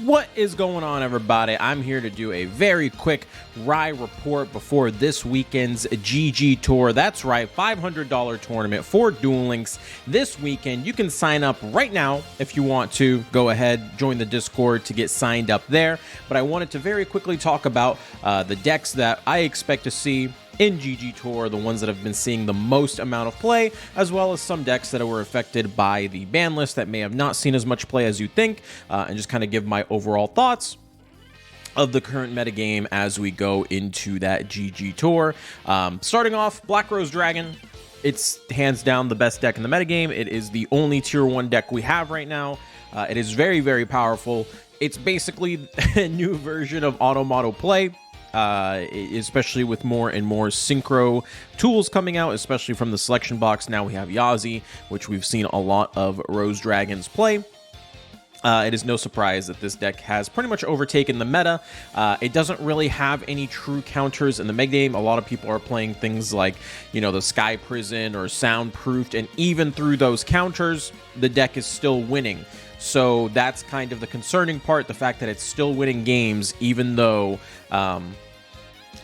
What is going on, everybody? I'm here to do a very quick Rye report before this weekend's GGtoor. That's right, $500 tournament for Duel Links this weekend. You can sign up right now if you want to. Go ahead, join the Discord to get signed up there. But I wanted to very quickly talk about the decks that I expect to see in GGtoor, the ones that have been seeing the most amount of play, as well as some decks that were affected by the ban list that may have not seen as much play as you think, and just kind of give my overall thoughts of the current metagame as we go into that GGtoor. Starting off, Black Rose Dragon. It's hands down the best deck in the metagame. It is the only tier 1 deck we have right now. It is very, very powerful. It's basically a new version of auto play. Especially with more and more synchro tools coming out, especially from the selection box. Now we have Yugioh, which we've seen a lot of Rose Dragons play. It is no surprise that this deck has pretty much overtaken the meta. It doesn't really have any true counters in the mega game. A lot of people are playing things like, you know, the Sky Prison or Soundproofed, and even through those counters, the deck is still winning. So that's kind of the concerning part, the fact that it's still winning games, even though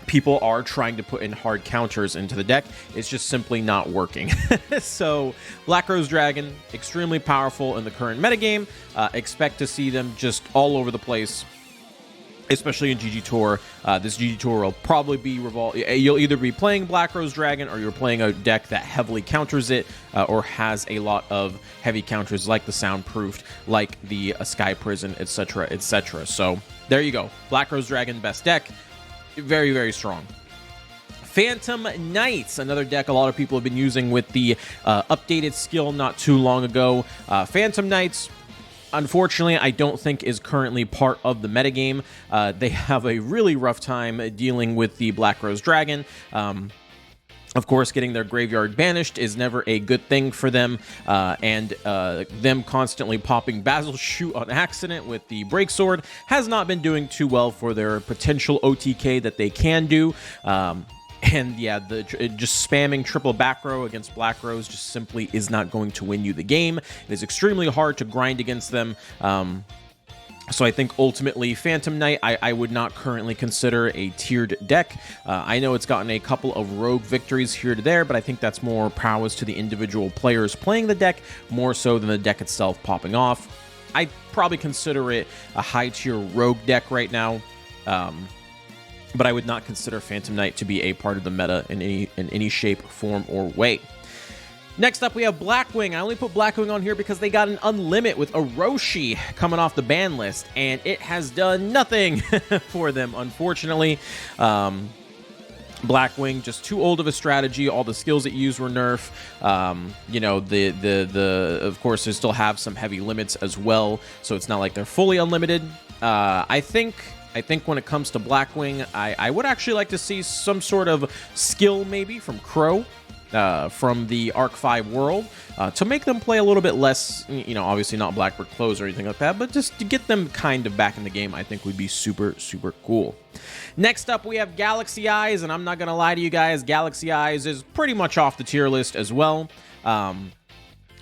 people are trying to put in hard counters into the deck. It's just simply not working. So Black Rose Dragon, extremely powerful in the current metagame. Expect to see them just all over the place, especially in GGtoor. This GGtoor will probably be you'll either be playing Black Rose Dragon or you're playing a deck that heavily counters it, or has a lot of heavy counters like the Soundproofed, like the Sky Prison, etc., etc. So there you go. Black Rose Dragon, best deck. Very, very strong. Phantom Knights, another deck a lot of people have been using with the updated skill not too long ago. Phantom Knights, unfortunately, I don't think is currently part of the metagame. They have a really rough time dealing with the Black Rose Dragon. Of course, getting their graveyard banished is never a good thing for them, and them constantly popping Basil Shoot on accident with the Breaksword has not been doing too well for their potential OTK that they can do. And yeah, just spamming triple back row against Black Rose just simply is not going to win you the game. It is extremely hard to grind against them. So I think ultimately Phantom Knight, I would not currently consider a tiered deck. I know it's gotten a couple of rogue victories here to there, but I think that's more prowess to the individual players playing the deck, more so than the deck itself popping off. I'd probably consider it a high tier rogue deck right now. But I would not consider Phantom Knight to be a part of the meta in any shape, form, or way. Next up, we have Blackwing. I only put Blackwing on here because they got an Unlimit with Orochi coming off the ban list, and it has done nothing for them, unfortunately. Blackwing, just too old of a strategy. All the skills it used were nerf. You know, of course, they still have some heavy limits as well, so it's not like they're fully unlimited. I think when it comes to Blackwing, I would actually like to see some sort of skill maybe from Crow. From the Arc 5 world, to make them play a little bit less, you know, obviously not Blackbird Close or anything like that, but just to get them kind of back in the game, I think would be super, super cool. Next up, we have Galaxy Eyes, and I'm not going to lie to you guys, Galaxy Eyes is pretty much off the tier list as well.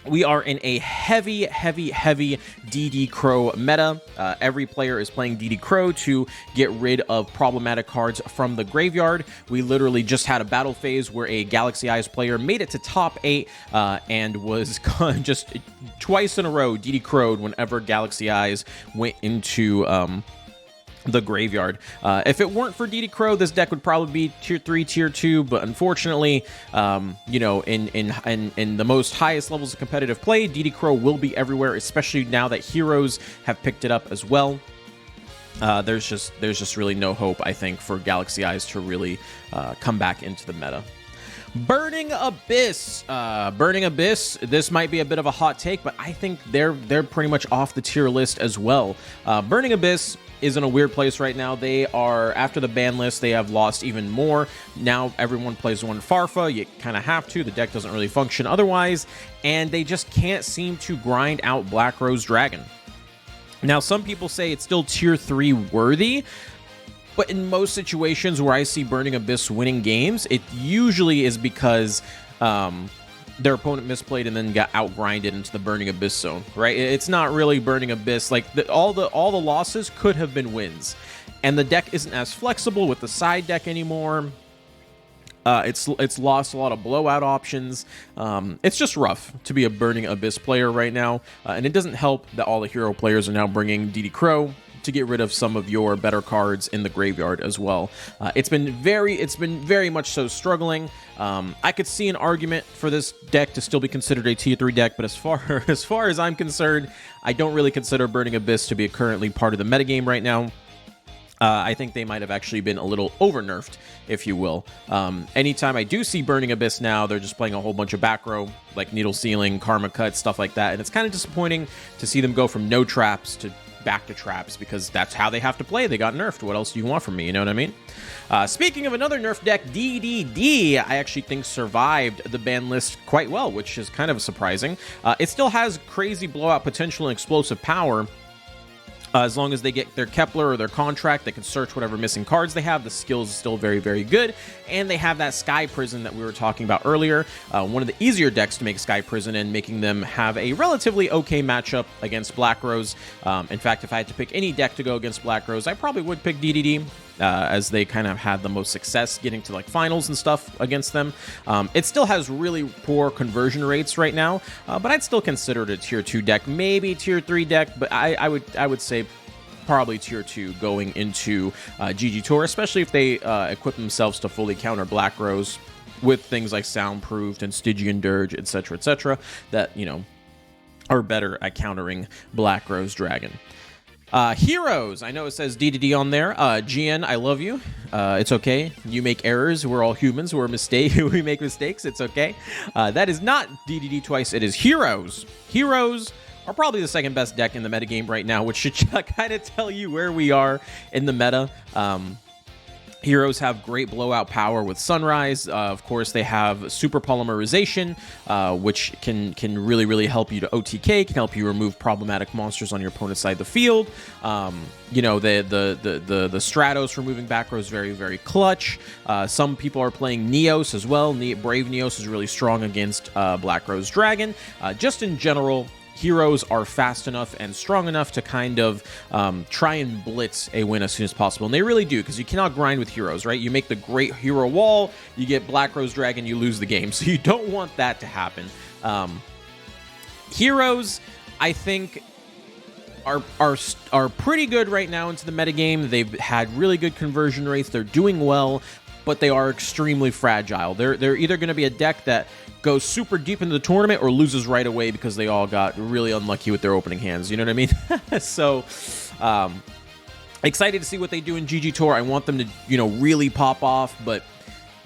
We are in a heavy DD Crow meta. Every player is playing DD Crow to get rid of problematic cards from the graveyard. We literally just had a battle phase where a Galaxy Eyes player made it to top 8 and was just twice in a row DD Crow'd whenever Galaxy Eyes went into the graveyard. If it weren't for DD Crow, this deck would probably be tier 3, tier 2, but unfortunately, you know, in the most highest levels of competitive play, DD Crow will be everywhere, especially now that Heroes have picked it up as well. There's just really no hope, I think, for Galaxy Eyes to really come back into the meta. Burning Abyss. Burning Abyss, this might be a bit of a hot take, but I think they're pretty much off the tier list as well. Burning Abyss is in a weird place right now. They are, after the ban list, they have lost even more. Now everyone plays one Farfa. You kind of have to. The deck doesn't really function otherwise, and they just can't seem to grind out Black Rose Dragon. Now, some people say it's still tier 3 worthy, but in most situations where I see Burning Abyss winning games, it usually is because their opponent misplayed and then got outgrinded into the Burning Abyss zone, right? It's not really Burning Abyss. Like, all the losses could have been wins. And the deck isn't as flexible with the side deck anymore. It's lost a lot of blowout options. It's just rough to be a Burning Abyss player right now. And it doesn't help that all the hero players are now bringing DD Crow to get rid of some of your better cards in the graveyard as well. It's been very much so struggling. I could see an argument for this deck to still be considered a tier 3 deck, but as far as I'm concerned, I don't really consider Burning Abyss to be currently part of the metagame right now. I think they might have actually been a little over-nerfed, if you will. Anytime I do see Burning Abyss now, they're just playing a whole bunch of back row, like Needle Sealing, Karma Cut, stuff like that, and it's kind of disappointing to see them go from no traps to back to traps, because that's how they have to play. They got nerfed. What else do you want from me? You know what I mean? Speaking of another nerf deck, DDD, I actually think survived the ban list quite well, which is kind of surprising. It still has crazy blowout potential and explosive power. As long as they get their Kepler or their contract, they can search whatever missing cards they have. The skills is still very good. And they have that Sky Prison that we were talking about earlier. One of the easier decks to make Sky Prison and making them have a relatively okay matchup against Black Rose. In fact, if I had to pick any deck to go against Black Rose, I probably would pick DDD. As they kind of had the most success getting to like finals and stuff against them. It still has really poor conversion rates right now, but I'd still consider it a tier 2 deck, maybe tier 3 deck, but I would say probably tier 2 going into GGtoor, especially if they equip themselves to fully counter Black Rose with things like Soundproofed and Stygian Dirge, etc., that, you know, are better at countering Black Rose Dragon. Heroes, I know it says DDD on there. GN, I love you. It's okay. You make errors. We're all humans. We make mistakes. It's okay. That is not DDD twice. It is Heroes. Heroes are probably the second best deck in the metagame right now, which should kind of tell you where we are in the meta. Heroes have great blowout power with Sunrise. Of course, they have super polymerization, which can really help you to OTK, can help you remove problematic monsters on your opponent's side of the field. You know, the Stratos removing back row is very clutch. Some people are playing Neos as well. Brave Neos is really strong against Black Rose Dragon. Just in general, Heroes are fast enough and strong enough to kind of try and blitz a win as soon as possible. And they really do, because you cannot grind with Heroes, right? You make the great hero wall, you get Black Rose Dragon, you lose the game. So you don't want that to happen. Heroes, I think, are pretty good right now into the metagame. They've had really good conversion rates. They're doing well, but they are extremely fragile. They're either going to be a deck that goes super deep into the tournament or loses right away because they all got really unlucky with their opening hands. You know what I mean? So, excited to see what they do in GGtoor. I want them to, you know, really pop off, but,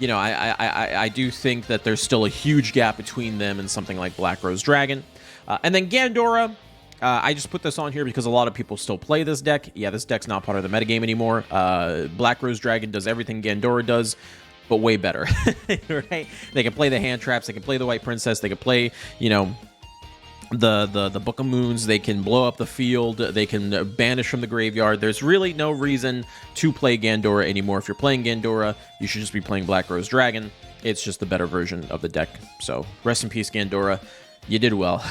you know, I do think that there's still a huge gap between them and something like Black Rose Dragon. And then Gandora. I just put this on here because a lot of people still play this deck. Yeah, this deck's not part of the metagame anymore. Black Rose Dragon does everything Gandora does, but way better, right? They can play the hand traps, they can play the White Princess, they can play, you know, the Book of Moons, they can blow up the field, they can banish from the graveyard. There's really no reason to play Gandora anymore. If you're playing Gandora, you should just be playing Black Rose Dragon. It's just the better version of the deck. So, rest in peace, Gandora. You did well.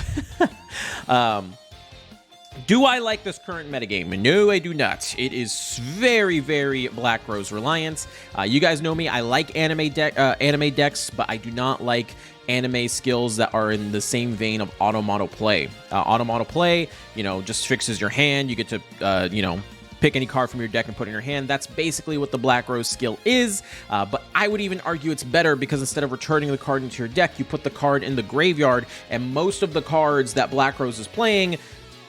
Do I like this current metagame? No, I do not. It is very Black Rose reliant. You guys know me. I like anime decks, but I do not like anime skills that are in the same vein of auto play. Auto play, you know, just fixes your hand. You get to, you know, pick any card from your deck and put it in your hand. That's basically what the Black Rose skill is, but I would even argue it's better because instead of returning the card into your deck, you put the card in the graveyard, and most of the cards that Black Rose is playing,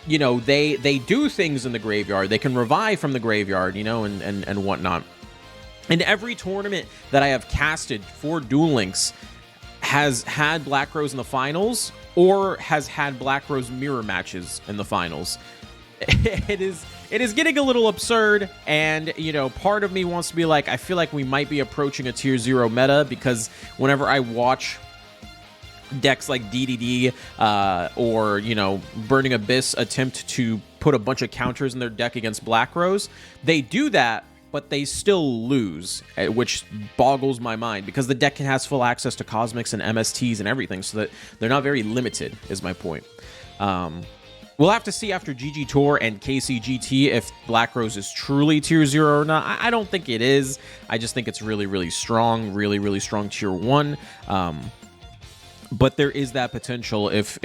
you know, they do things in the graveyard. They can revive from the graveyard, you know, and whatnot. And every tournament that I have casted for Duel Links has had Black Rose in the finals or has had Black Rose mirror matches in the finals. It is getting a little absurd, and, you know, part of me wants to be like, I feel like we might be approaching a tier 0 meta, because whenever I watch decks like DDD or, you know, Burning Abyss attempt to put a bunch of counters in their deck against Black Rose, they do that but they still lose, which boggles my mind because the deck has full access to Cosmics and MSTs and everything, so that they're not very limited, is my point. We'll have to see after GGtoor and KCGT if Black Rose is truly tier 0 or not. I don't think it is. I just think it's really, really strong, really strong tier 1. But there is that potential if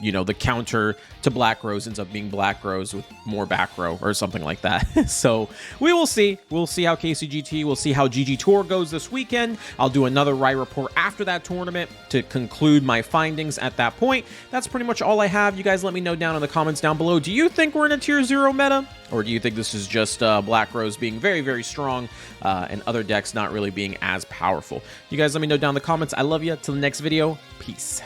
you know, the counter to Black Rose ends up being Black Rose with more back row or something like that. So we will see. We'll see how KCGT, we'll see how GGtoor goes this weekend. I'll do another Riot report after that tournament to conclude my findings at that point. That's pretty much all I have. You guys let me know down in the comments down below. Do you think we're in a tier 0 meta? Or do you think this is just Black Rose being very strong and other decks not really being as powerful? You guys let me know down in the comments. I love you. Till the next video. Peace.